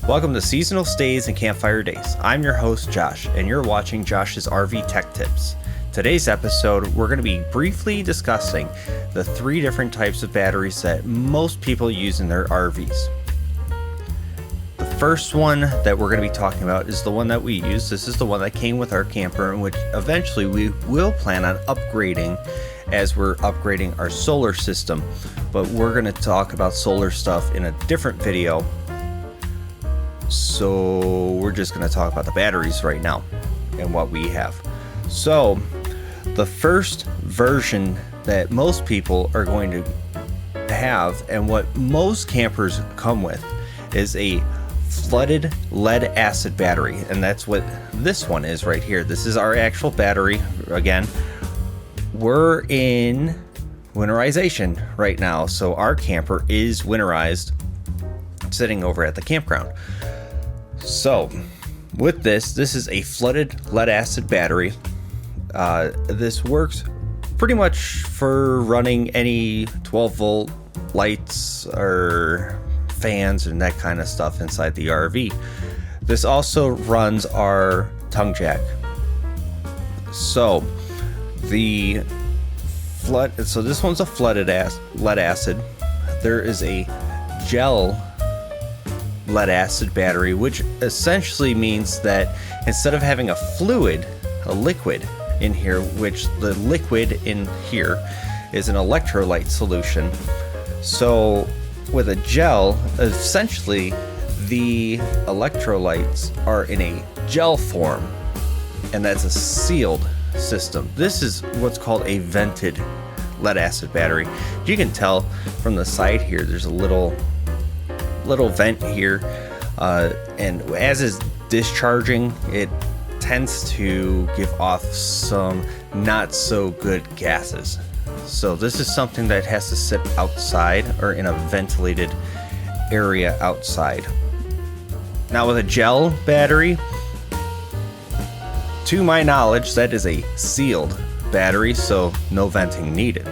Welcome to Seasonal Stays and Campfire Days. I'm your host, Josh, and you're watching Josh's RV Tech Tips. Today's episode, we're going to be briefly discussing the 3 different types of batteries that most people use in their RVs. The first one that we're going to be talking about is the one that we use. This is the one that came with our camper, and which eventually we will plan on upgrading as we're upgrading our solar system. But we're going to talk about solar stuff in a different video. So we're just going to talk about the batteries right now and what we have. So the first version that most people are going to have, and what most campers come with, is a flooded lead acid battery. And that's what this one is right here. This is our actual battery. Again, we're in winterization right now. So our camper is winterized, sitting over at the campground. So with this is a flooded lead acid battery. This works pretty much for running any 12 volt lights or fans and that kind of stuff inside the RV. This also runs our tongue jack. So this one's a flooded lead acid. There is a gel lead acid battery, which essentially means that instead of having a liquid in here, which the liquid in here is an electrolyte solution. So with a gel, essentially the electrolytes are in a gel form, and that's a sealed system. This is what's called a vented lead acid battery. You can tell from the side here, there's a little vent here, and as it's discharging, it tends to give off some not so good gases. So this is something that has to sit outside or in a ventilated area outside. Now with a gel battery, to my knowledge, that is a sealed battery, so no venting needed.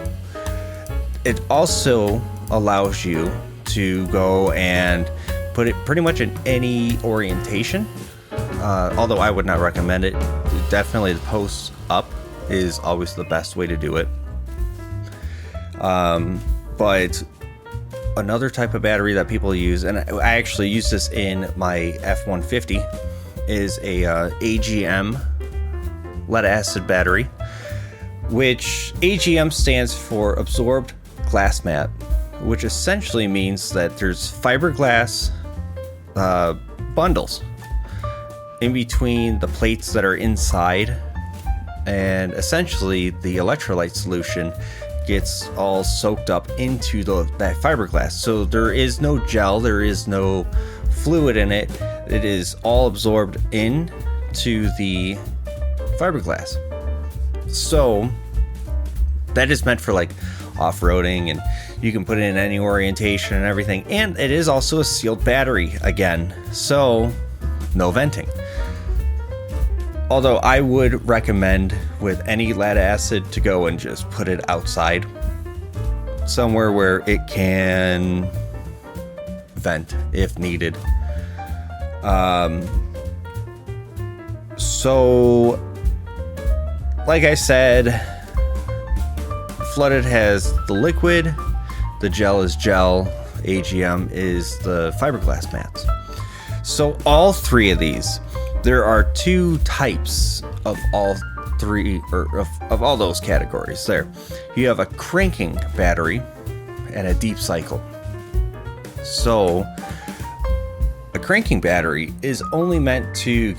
It also allows you to go and put it pretty much in any orientation, although I would not recommend it. Definitely the post up is always the best way to do it. But another type of battery that people use, and I actually use this in my F-150, is a AGM lead acid battery, which AGM stands for absorbed glass mat, which essentially means that there's fiberglass bundles in between the plates that are inside, and essentially the electrolyte solution gets all soaked up into that fiberglass. So there is no gel, there is no fluid in it. It is all absorbed into the fiberglass. So that is meant for like off-roading, and you can put it in any orientation and everything. And it is also a sealed battery again, so no venting. Although I would recommend with any lead acid to go and just put it outside somewhere where it can vent if needed. So like I said, flooded has the liquid, the gel is gel, AGM is the fiberglass mats. So all 3 of these, there are 2 types of all 3, or of all those categories there. You have a cranking battery and a deep cycle. So a cranking battery is only meant to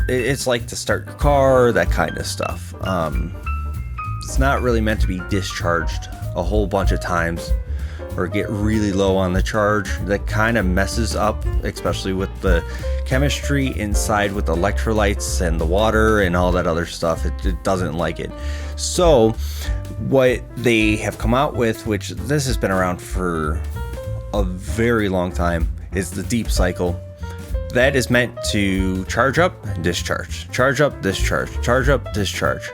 it's like to start your car, that kind of stuff. It's not really meant to be discharged a whole bunch of times or get really low on the charge. That kind of messes up, especially with the chemistry inside with the electrolytes and the water and all that other stuff. It doesn't like it. So what they have come out with, which this has been around for a very long time, is the deep cycle. That is meant to charge up and discharge, charge up, discharge, charge up, discharge.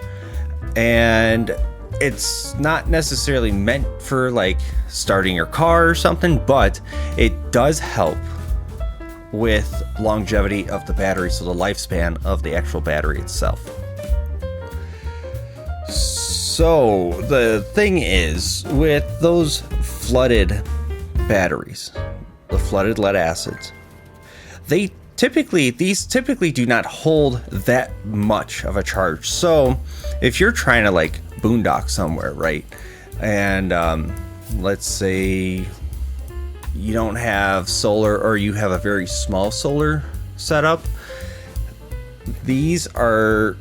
And it's not necessarily meant for like starting your car or something, but it does help with longevity of the battery, so the lifespan of the actual battery itself. So the thing is, with those flooded batteries, the flooded lead acids, these typically do not hold that much of a charge. So if you're trying to like boondock somewhere, right, and let's say you don't have solar, or you have a very small solar setup, these are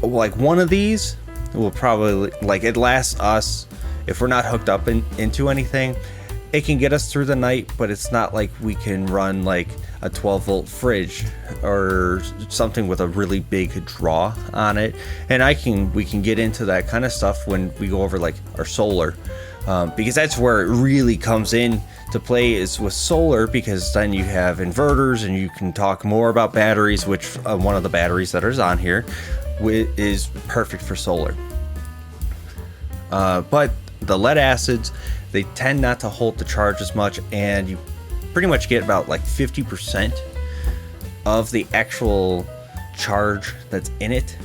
like, one of these will probably, like, it lasts us, if we're not hooked up into anything, it can get us through the night, but it's not like we can run like a 12-volt fridge or something with a really big draw on it. And we can get into that kind of stuff when we go over like our solar, because that's where it really comes in to play, is with solar, because then you have inverters and you can talk more about batteries, which one of the batteries that is on here is perfect for solar. But the lead acids, they tend not to hold the charge as much, and you pretty much get about like 50% of the actual charge that's in it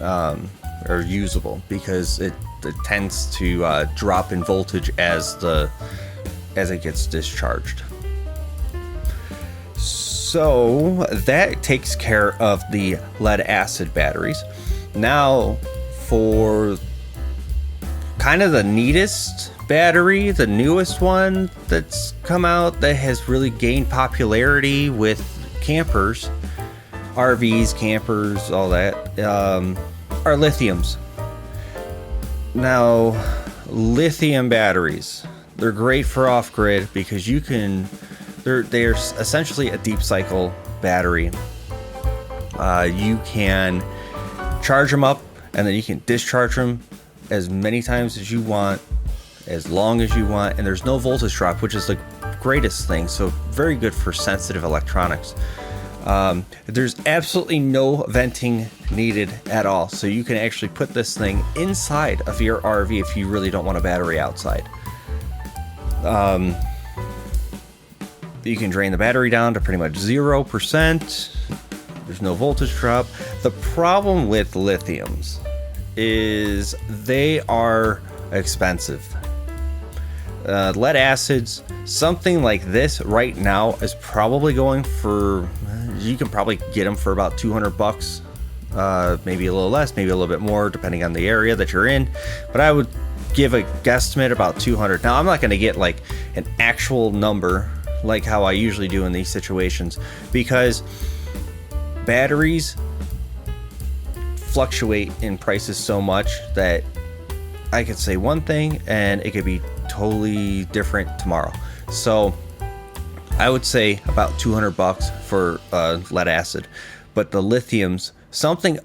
are usable, because it tends to drop in voltage as it gets discharged. So that takes care of the lead acid batteries. Now for kind of the neatest battery, the newest one that's come out that has really gained popularity with campers, RVs, campers, all that, are lithiums. Now, lithium batteries, they're great for off-grid because they're essentially a deep cycle battery. You can charge them up and then you can discharge them as many times as you want, as long as you want, and there's no voltage drop, which is the greatest thing. So very good for sensitive electronics. There's absolutely no venting needed at all, so you can actually put this thing inside of your RV if you really don't want a battery outside. You can drain the battery down to pretty much 0%. There's no voltage drop. The problem with lithiums is they are expensive. Lead acids, something like this right now is probably going for, you can probably get them for about $200, maybe a little less, maybe a little bit more, depending on the area that you're in. But I would give a guesstimate about 200. Now, I'm not going to get like an actual number like how I usually do in these situations, because batteries fluctuate in prices so much that I could say one thing and it could be totally different tomorrow. So I would say about $200 for lead acid, but the lithiums, something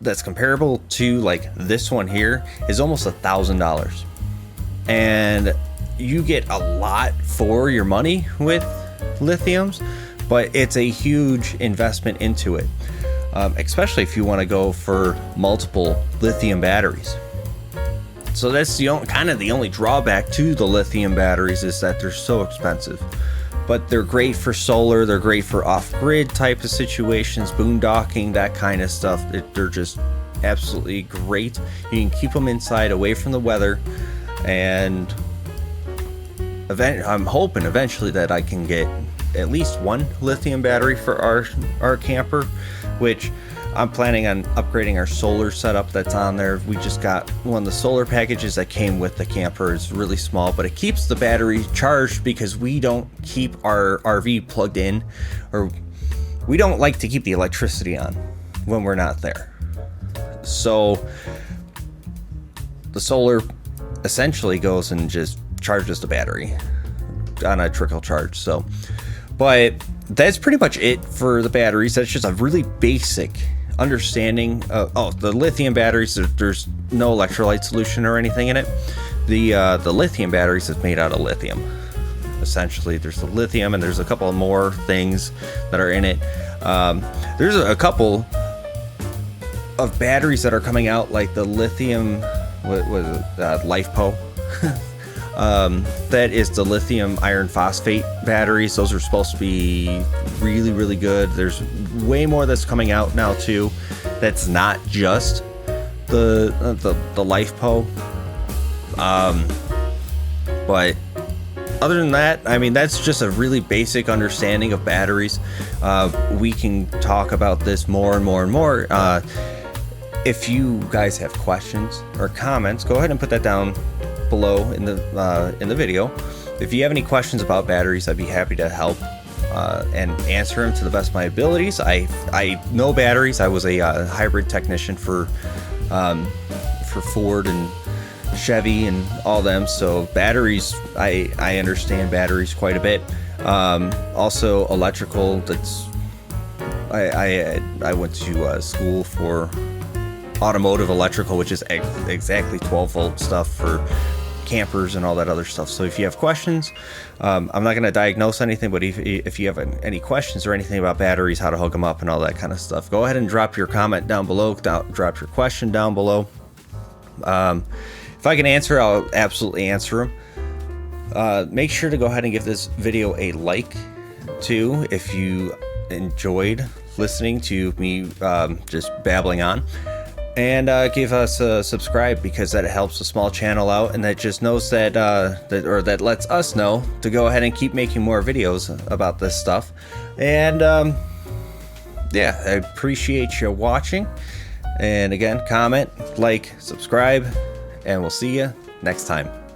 that's comparable to like this one here, is almost $1,000, and you get a lot for your money with lithiums, but it's a huge investment into it, especially if you want to go for multiple lithium batteries. So that's the only drawback to the lithium batteries, is that they're so expensive. But they're great for solar, they're great for off-grid type of situations, boondocking, that kind of stuff. They're just absolutely great. You can keep them inside, away from the weather, and I'm hoping eventually that I can get at least one lithium battery for our camper, which I'm planning on upgrading our solar setup that's on there. We just got one of the solar packages that came with the camper. It's really small, but it keeps the battery charged because we don't keep our RV plugged in, or we don't like to keep the electricity on when we're not there. So the solar essentially goes and just charges the battery on a trickle charge. So, but that's pretty much it for the batteries. That's just a really basic understanding of the lithium batteries. There's no electrolyte solution or anything in it. The lithium batteries is made out of lithium. Essentially, there's the lithium, and there's a couple of more things that are in it. There's a couple of batteries that are coming out, like the lithium, what was it, LiFePO. That is the lithium iron phosphate batteries. Those are supposed to be really, really good. There's way more that's coming out now too. That's not just the LiFePO. But other than that, I mean, that's just a really basic understanding of batteries. We can talk about this more and more and more. If you guys have questions or comments, go ahead and put that down below in the video. If you have any questions about batteries, I'd be happy to help and answer them to the best of my abilities. I know batteries. I was a hybrid technician for Ford and Chevy and all them, so batteries, I understand batteries quite a bit. Also electrical, that's I went to school for automotive electrical, which is exactly 12 volt stuff for campers and all that other stuff. So if you have questions, I'm not going to diagnose anything, but if you have any questions or anything about batteries, how to hook them up and all that kind of stuff, go ahead and drop your comment down below, drop your question down below. If I can answer, I'll absolutely answer them. Make sure to go ahead and give this video a like too if you enjoyed listening to me just babbling on. And give us a subscribe, because that helps a small channel out, and that just knows that that lets us know to go ahead and keep making more videos about this stuff. And yeah, I appreciate you watching. And again, comment, like, subscribe, and we'll see you next time.